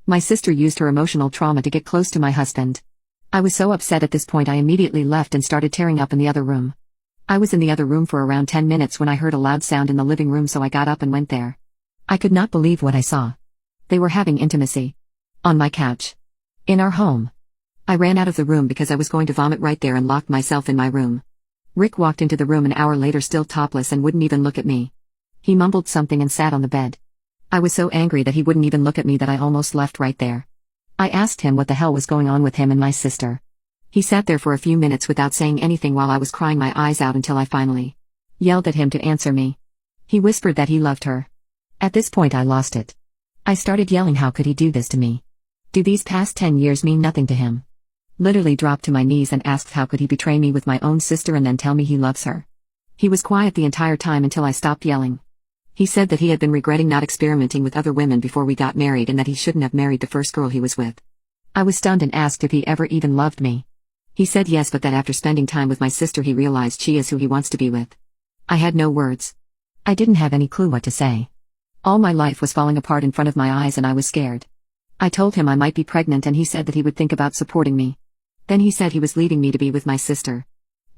My sister used her emotional trauma to get close to my husband. I was so upset at this point I immediately left and started tearing up in the other room. I was in the other room for around 10 minutes when I heard a loud sound in the living room, so I got up and went there. I could not believe what I saw. They were having intimacy. On my couch. In our home. I ran out of the room because I was going to vomit right there and locked myself in my room. Rick walked into the room an hour later still topless and wouldn't even look at me. He mumbled something and sat on the bed. I was so angry that he wouldn't even look at me that I almost left right there. I asked him what the hell was going on with him and my sister. He sat there for a few minutes without saying anything while I was crying my eyes out until I finally yelled at him to answer me. He whispered that he loved her. At this point I lost it. I started yelling, how could he do this to me? Do these past 10 years mean nothing to him? Literally dropped to my knees and asked how could he betray me with my own sister and then tell me he loves her. He was quiet the entire time until I stopped yelling. He said that he had been regretting not experimenting with other women before we got married and that he shouldn't have married the first girl he was with. I was stunned and asked if he ever even loved me. He said yes, but that after spending time with my sister he realized she is who he wants to be with. I had no words. I didn't have any clue what to say. All my life was falling apart in front of my eyes and I was scared. I told him I might be pregnant and he said that he would think about supporting me. Then he said he was leaving me to be with my sister.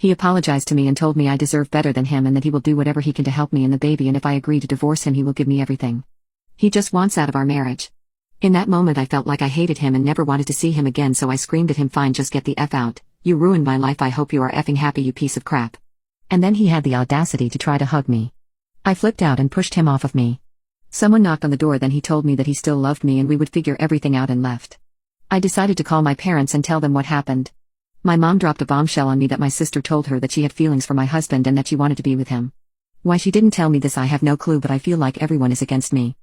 He apologized to me and told me I deserve better than him and that he will do whatever he can to help me and the baby, and if I agree to divorce him he will give me everything. He just wants out of our marriage. In that moment I felt like I hated him and never wanted to see him again, so I screamed at him, fine, just get the F out. You ruined my life, I hope you are effing happy, you piece of crap. And then he had the audacity to try to hug me. I flipped out and pushed him off of me. Someone knocked on the door, then he told me that he still loved me and we would figure everything out, and left. I decided to call my parents and tell them what happened. My mom dropped a bombshell on me that my sister told her that she had feelings for my husband and that she wanted to be with him. Why she didn't tell me this I have no clue, but I feel like everyone is against me.